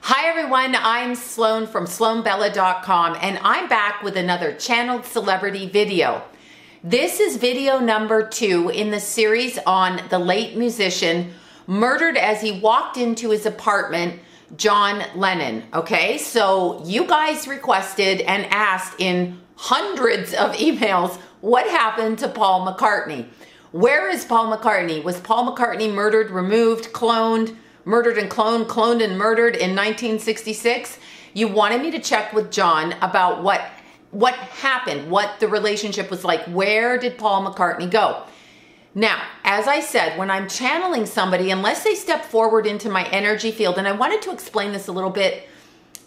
Hi everyone, I'm Sloan from SloanBella.com and I'm back with another channeled celebrity video. This is video number 2 in the series on the late musician murdered as he walked into his apartment, John Lennon. Okay, so you guys requested and asked in hundreds of emails what happened to Paul McCartney. Where is Paul McCartney? Was Paul McCartney murdered, removed, cloned, murdered and cloned and murdered in 1966? You wanted me to check with John about what happened, what the relationship was like. Where did Paul McCartney go? Now, as I said, when I'm channeling somebody, unless they step forward into my energy field, and I wanted to explain this a little bit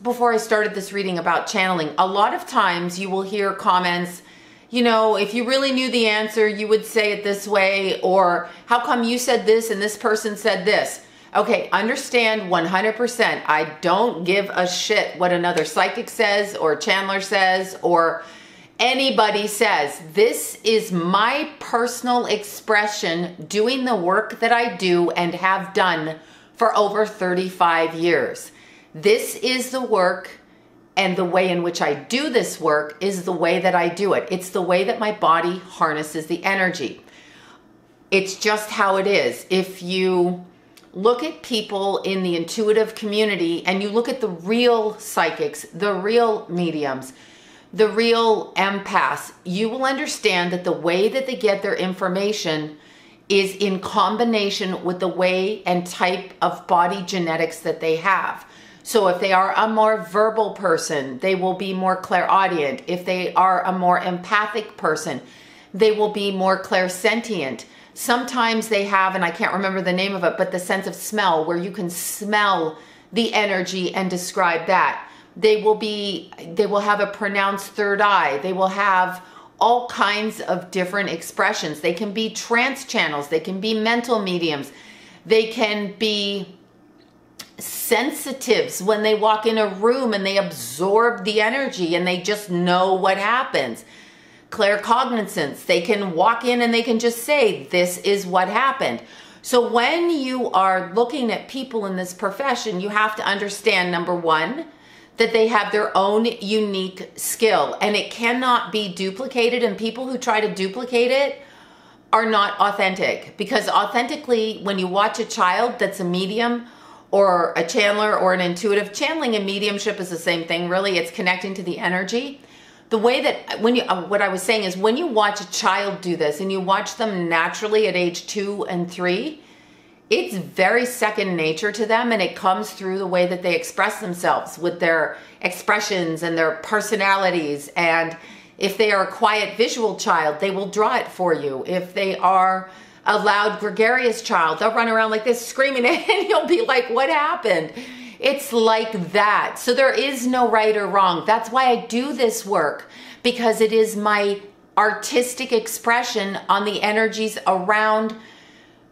before I started this reading about channeling, a lot of times you will hear comments, you know, if you really knew the answer, you would say it this way, or how come you said this and this person said this? Okay, understand 100%. I don't give a shit what another psychic says or channeler says or anybody says. This is my personal expression doing the work that I do and have done for over 35 years. This is the work, and the way in which I do this work is the way that I do it. It's the way that my body harnesses the energy. It's just how it is. If you look at people in the intuitive community and you look at the real psychics, the real mediums, the real empaths, you will understand that the way that they get their information is in combination with the way and type of body genetics that they have. So if they are a more verbal person, they will be more clairaudient. If they are a more empathic person, they will be more clairsentient. Sometimes they have, and I can't remember the name of it, but the sense of smell, where you can smell the energy and describe that. They will have a pronounced third eye. They will have all kinds of different expressions. They can be trance channels. They can be mental mediums. They can be sensitives when they walk in a room and they absorb the energy and they just know what happens. Claircognizance, they can walk in and they can just say, this is what happened. So when you are looking at people in this profession, you have to understand, number one, that they have their own unique skill and it cannot be duplicated, and people who try to duplicate it are not authentic. Because authentically, when you watch a child that's a medium or a channeler or an intuitive, channeling and mediumship is the same thing, really. It's connecting to the energy. The way that, what I was saying is, when you watch a child do this and you watch them naturally at age 2 and 3, it's very second nature to them, and it comes through the way that they express themselves with their expressions and their personalities. And if they are a quiet visual child, they will draw it for you. If they are a loud gregarious child, they'll run around like this screaming and you'll be like, what happened? It's like that. So there is no right or wrong. That's why I do this work, because it is my artistic expression on the energies around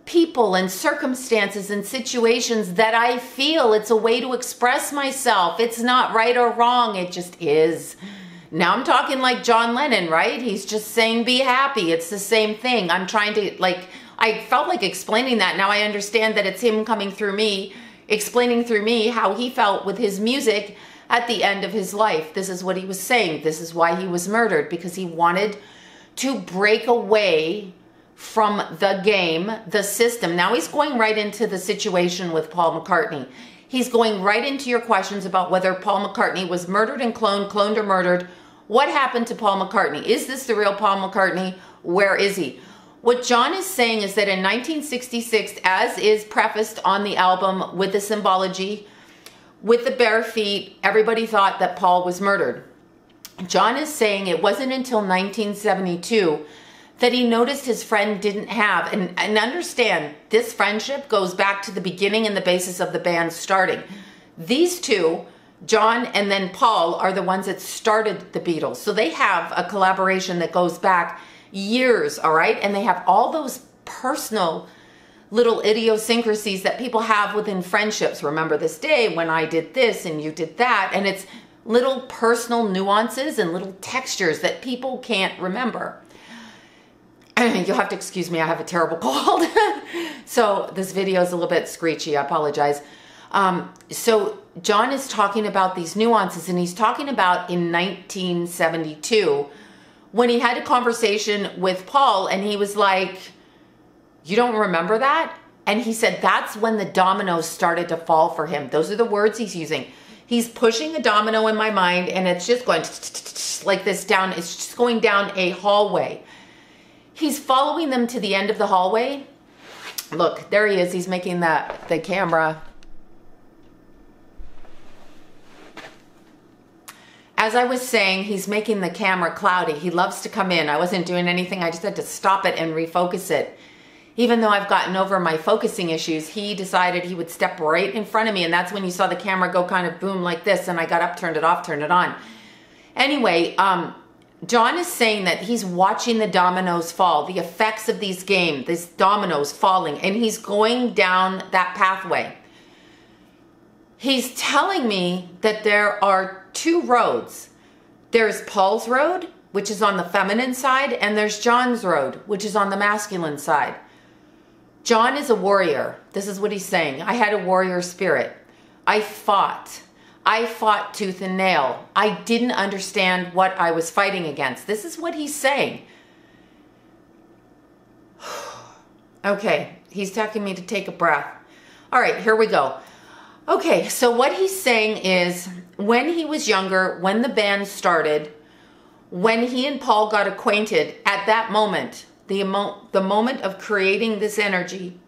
people and circumstances and situations that I feel. It's a way to express myself. It's not right or wrong. It just is. Now I'm talking like John Lennon, right? He's just saying, be happy. It's the same thing. I'm trying to, I felt like explaining that. Now I understand that it's him coming through me, explaining through me how he felt with his music at the end of his life. This is what he was saying. This is why he was murdered, because he wanted to break away from the game, the system. Now he's going right into the situation with Paul McCartney. He's going right into your questions about whether Paul McCartney was murdered and cloned or murdered. What happened to Paul McCartney? Is this the real Paul McCartney? Where is he? What John is saying is that in 1966, as is prefaced on the album with the symbology, with the bare feet, everybody thought that Paul was murdered. John is saying it wasn't until 1972 that he noticed his friend didn't have, and understand, this friendship goes back to the beginning and the basis of the band starting. These two, John and then Paul, are the ones that started the Beatles. So they have a collaboration that goes back years, all right? And they have all those personal little idiosyncrasies that people have within friendships. Remember this day when I did this and you did that. And it's little personal nuances and little textures that people can't remember. You'll have to excuse me, I have a terrible cold. So this video is a little bit screechy, I apologize. So John is talking about these nuances, and he's talking about in 1972 when he had a conversation with Paul, and he was like, you don't remember that? And he said that's when the dominoes started to fall for him. Those are the words he's using. He's pushing a domino in my mind, and it's just going like this down. It's just going down a hallway. He's following them to the end of the hallway. Look, there he is. He's making the camera. As I was saying, he's making the camera cloudy. He loves to come in. I wasn't doing anything. I just had to stop it and refocus it. Even though I've gotten over my focusing issues, he decided he would step right in front of me. And that's when you saw the camera go kind of boom like this. And I got up, turned it off, turned it on. Anyway, John is saying that he's watching the dominoes fall, the effects of these games, these dominoes falling, and he's going down that pathway. He's telling me that there are two roads. There's Paul's road, which is on the feminine side, and there's John's road, which is on the masculine side. John is a warrior. This is what he's saying. I had a warrior spirit. I fought. I fought tooth and nail. I didn't understand what I was fighting against. This is what he's saying. Okay, he's telling me to take a breath. All right, here we go. Okay, so what he's saying is when he was younger, when the band started, when he and Paul got acquainted, at that moment, the moment of creating this energy,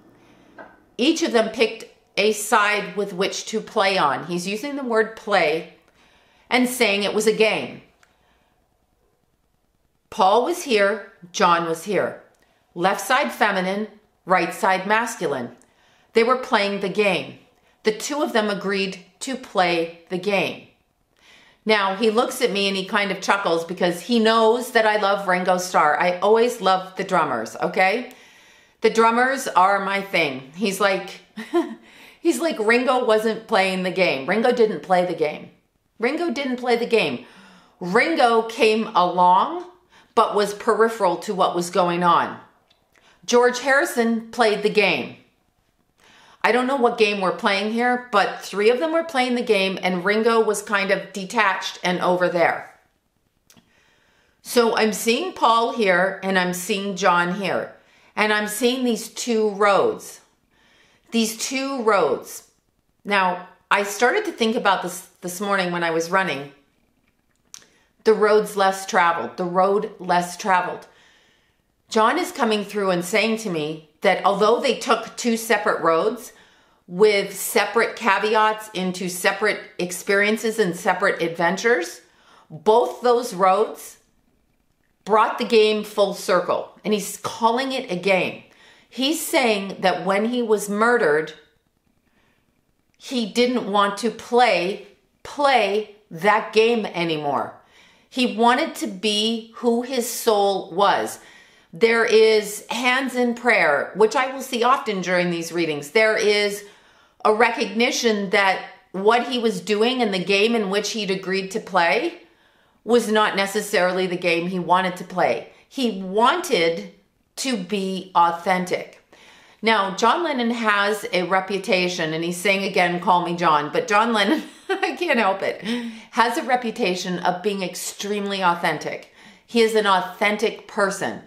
each of them picked a side with which to play on. He's using the word play and saying it was a game. Paul was here, John was here. Left side feminine, right side masculine. They were playing the game. The two of them agreed to play the game. Now, he looks at me and he kind of chuckles because he knows that I love Ringo Starr. I always love the drummers, okay? The drummers are my thing. He's like, Ringo wasn't playing the game. Ringo didn't play the game. Ringo didn't play the game. Ringo came along, but was peripheral to what was going on. George Harrison played the game. I don't know what game we're playing here, but three of them were playing the game and Ringo was kind of detached and over there. So I'm seeing Paul here and I'm seeing John here. And I'm seeing these two roads. These two roads. Now, I started to think about this morning when I was running. The roads less traveled. The road less traveled. John is coming through and saying to me that although they took two separate roads with separate caveats into separate experiences and separate adventures, both those roads brought the game full circle. And he's calling it a game. He's saying that when he was murdered, he didn't want to play that game anymore. He wanted to be who his soul was. There is hands in prayer, which I will see often during these readings. There is a recognition that what he was doing in the game in which he'd agreed to play was not necessarily the game he wanted to play. He wanted to be authentic. Now, John Lennon has a reputation, and he's saying again, call me John, but John Lennon, I can't help it, has a reputation of being extremely authentic. He is an authentic person.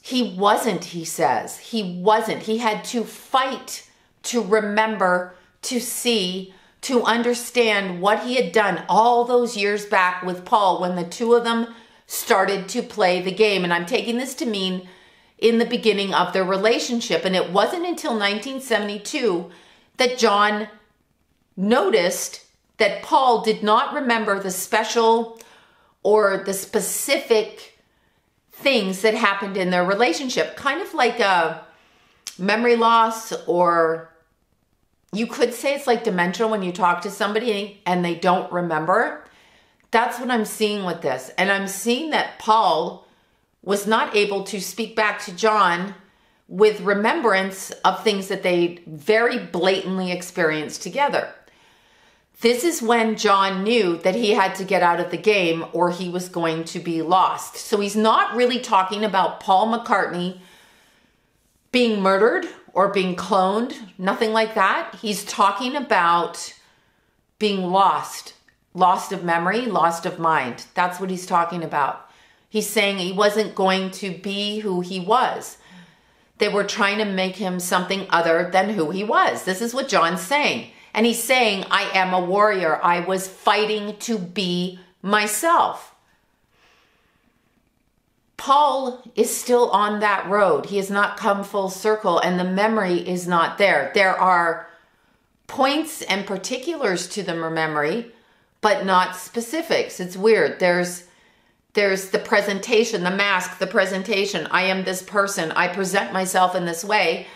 He wasn't, he says. He wasn't. He had to fight to remember, to see, to understand what he had done all those years back with Paul when the two of them started to play the game. And I'm taking this to mean in the beginning of their relationship. And it wasn't until 1972 that John noticed that Paul did not remember the special or the specific things that happened in their relationship. Kind of like a memory loss, or you could say it's like dementia when you talk to somebody and they don't remember. That's what I'm seeing with this. And I'm seeing that Paul was not able to speak back to John with remembrance of things that they very blatantly experienced together. This is when John knew that he had to get out of the game or he was going to be lost. So he's not really talking about Paul McCartney being murdered or being cloned, nothing like that. He's talking about being lost of memory, lost of mind. That's what he's talking about. He's saying he wasn't going to be who he was. They were trying to make him something other than who he was. This is what John's saying. And he's saying, I am a warrior. I was fighting to be myself. Paul is still on that road. He has not come full circle, and the memory is not there. There are points and particulars to the memory, but not specifics. It's weird. There's the presentation, the mask, the presentation. I am this person. I present myself in this way.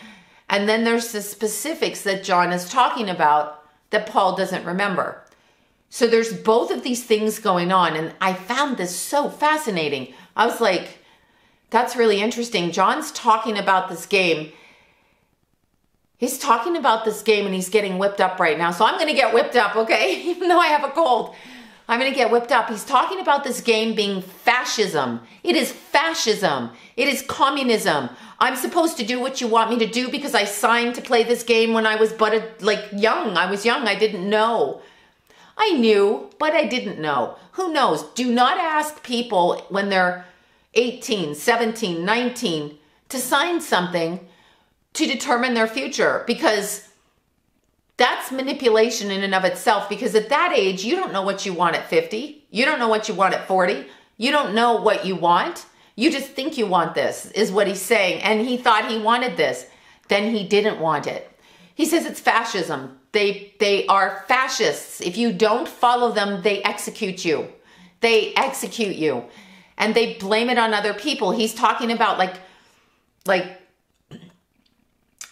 And then there's the specifics that John is talking about that Paul doesn't remember. So there's both of these things going on. And I found this so fascinating. I was like, that's really interesting. John's talking about this game. He's talking about this game and he's getting whipped up right now. So I'm going to get whipped up, okay? Even though I have a cold, I'm going to get whipped up. He's talking about this game being fascism. It is fascism. It is communism. I'm supposed to do what you want me to do because I signed to play this game when I was young. I was young. I didn't know. I knew, but I didn't know. Who knows? Do not ask people when they're 18, 17, 19 to sign something to determine their future, because that's manipulation in and of itself. Because at that age, you don't know what you want at 50. You don't know what you want at 40. You don't know what you want. You just think you want this, is what he's saying. And he thought he wanted this. Then he didn't want it. He says it's fascism. They are fascists. If you don't follow them, they execute you. They execute you. And they blame it on other people. He's talking about like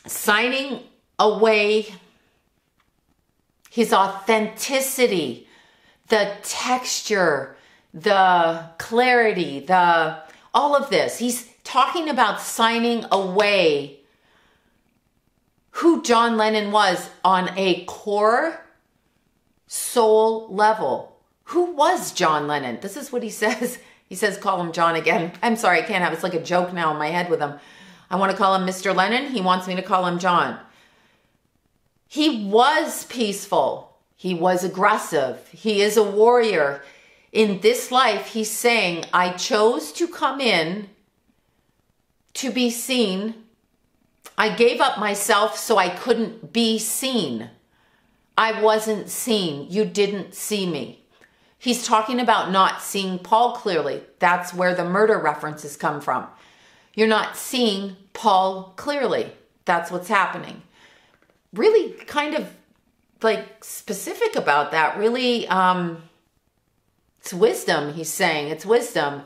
signing away his authenticity, the texture, the clarity, all of this. He's talking about signing away who John Lennon was on a core soul level. Who was John Lennon? This is what he says. He says, call him John again. I'm sorry, I can't have it. It's like a joke now in my head with him. I want to call him Mr. Lennon. He wants me to call him John. He was peaceful. He was aggressive. He is a warrior. In this life, he's saying, I chose to come in to be seen. I gave up myself so I couldn't be seen. I wasn't seen. You didn't see me. He's talking about not seeing Paul clearly. That's where the murder references come from. You're not seeing Paul clearly. That's what's happening. Really kind of like specific about that. Really, it's wisdom, he's saying. It's wisdom.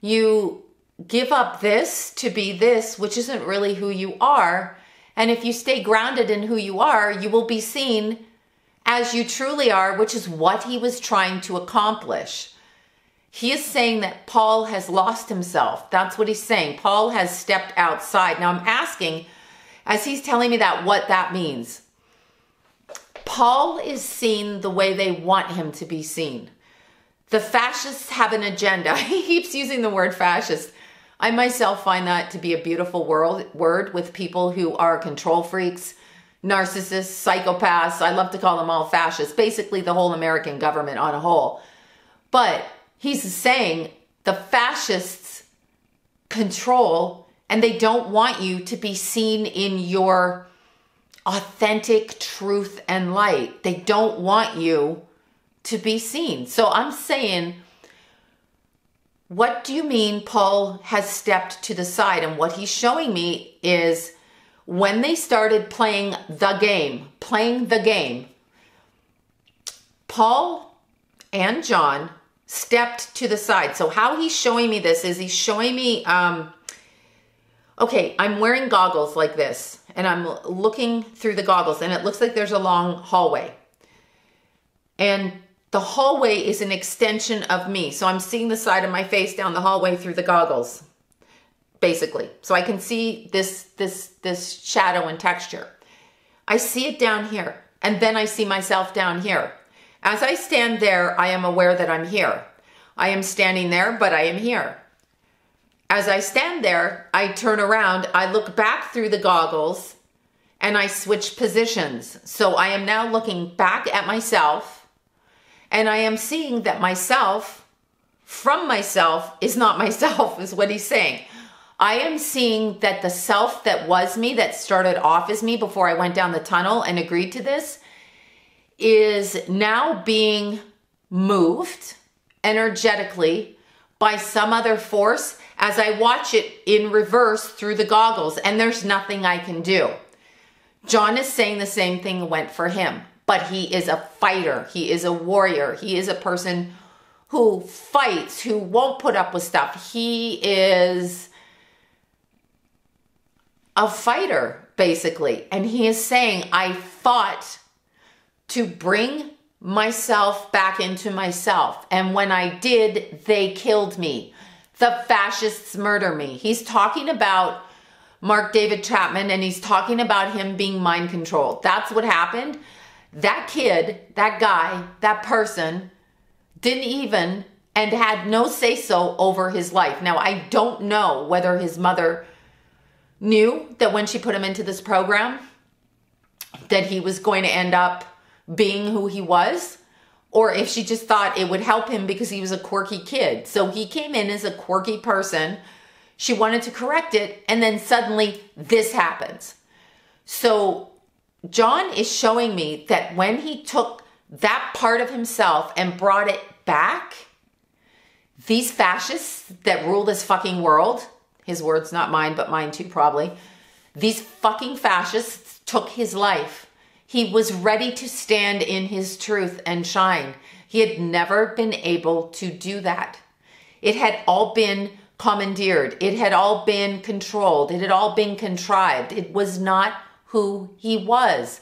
You give up this to be this, which isn't really who you are. And if you stay grounded in who you are, you will be seen as you truly are, which is what he was trying to accomplish. He is saying that Paul has lost himself. That's what he's saying. Paul has stepped outside. Now I'm asking, as he's telling me that, what that means. Paul is seen the way they want him to be seen. The fascists have an agenda. He keeps using the word fascist. I myself find that to be a beautiful word with people who are control freaks, narcissists, psychopaths. I love to call them all fascists. Basically the whole American government on a whole. But he's saying the fascists control, and they don't want you to be seen in your authentic truth and light. They don't want you to be seen. So I'm saying, what do you mean Paul has stepped to the side? And what he's showing me is when they started playing the game, Paul and John stepped to the side. So how he's showing me this is he's showing me, okay, I'm wearing goggles like this, and I'm looking through the goggles, and it looks like there's a long hallway. And the hallway is an extension of me. So I'm seeing the side of my face down the hallway through the goggles, basically. So I can see this shadow and texture. I see it down here, and then I see myself down here. As I stand there, I am aware that I'm here. I am standing there, but I am here. As I stand there, I turn around, I look back through the goggles, and I switched positions. So I am now looking back at myself, and I am seeing that myself from myself is not myself, is what he's saying. I am seeing that the self that was me, that started off as me before I went down the tunnel and agreed to this, is now being moved energetically by some other force as I watch it in reverse through the goggles, and there's nothing I can do. John is saying the same thing went for him, but he is a fighter. He is a warrior. He is a person who fights, who won't put up with stuff. He is a fighter, basically. And he is saying, I fought to bring myself back into myself. And when I did, they killed me. The fascists murder me. He's talking about Mark David Chapman, and he's talking about him being mind controlled. That's what happened. That kid, that guy, that person didn't even and had no say-so over his life. Now, I don't know whether his mother knew that when she put him into this program that he was going to end up being who he was, or if she just thought it would help him because he was a quirky kid. So he came in as a quirky person. She wanted to correct it, and then suddenly this happens. So John is showing me that when he took that part of himself and brought it back, these fascists that rule this fucking world, his words, not mine, but mine too probably, these fucking fascists took his life. He was ready to stand in his truth and shine. He had never been able to do that. It had all been commandeered. It had all been controlled. It had all been contrived. It was not who he was.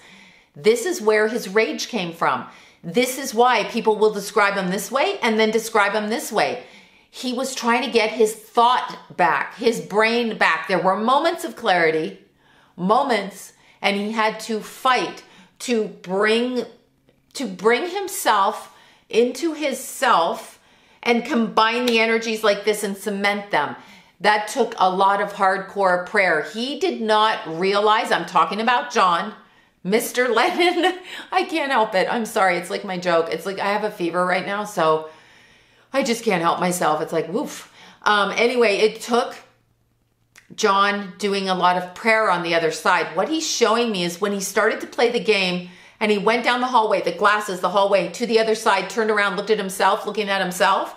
This is where his rage came from. This is why people will describe him this way and then describe him this way. He was trying to get his thought back, his brain back. There were moments of clarity, moments, and he had to fight to bring himself into his self and combine the energies like this and cement them. That took a lot of hardcore prayer. He did not realize, I'm talking about John, Mr. Lennon. I can't help it. I'm sorry. It's like my joke. It's like I have a fever right now, so I just can't help myself. It's like, woof. Anyway, it took John doing a lot of prayer on the other side. What he's showing me is when he started to play the game and he went down the hallway, the glasses, the hallway to the other side, turned around, looked at himself, looking at himself.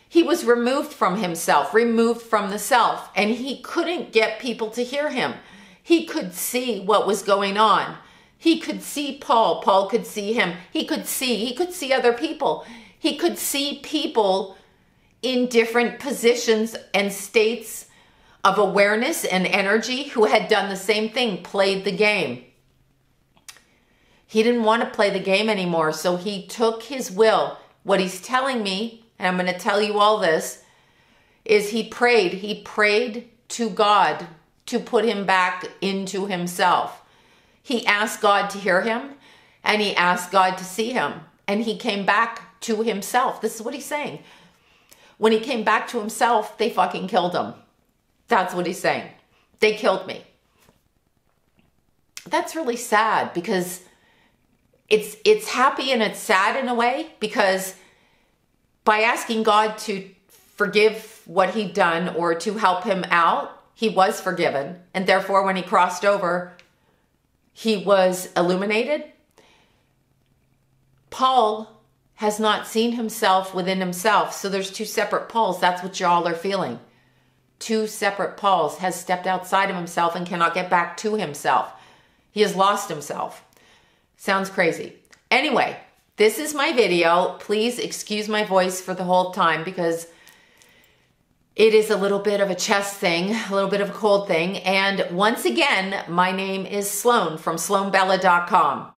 He was removed from himself, removed from the self, and he couldn't get people to hear him. He could see what was going on. He could see Paul. Paul could see him. He could see other people. He could see people in different positions and states of awareness and energy who had done the same thing, played the game. He didn't want to play the game anymore, so he took his will. What he's telling me, and I'm going to tell you all this, is he prayed to God to put him back into himself. He asked God to hear him, and he asked God to see him, and he came back to himself. This is what he's saying. When he came back to himself, they fucking killed him. That's what he's saying. They killed me. That's really sad because it's happy and it's sad in a way, because by asking God to forgive what he'd done or to help him out, he was forgiven. And therefore, when he crossed over, he was illuminated. Paul has not seen himself within himself. So there's two separate Pauls. That's what y'all are feeling. Two separate Pauls. Has stepped outside of himself and cannot get back to himself. He has lost himself. Sounds crazy. Anyway, this is my video. Please excuse my voice for the whole time because it is a little bit of a chest thing, a little bit of a cold thing. And once again, my name is Sloan from SloanBella.com.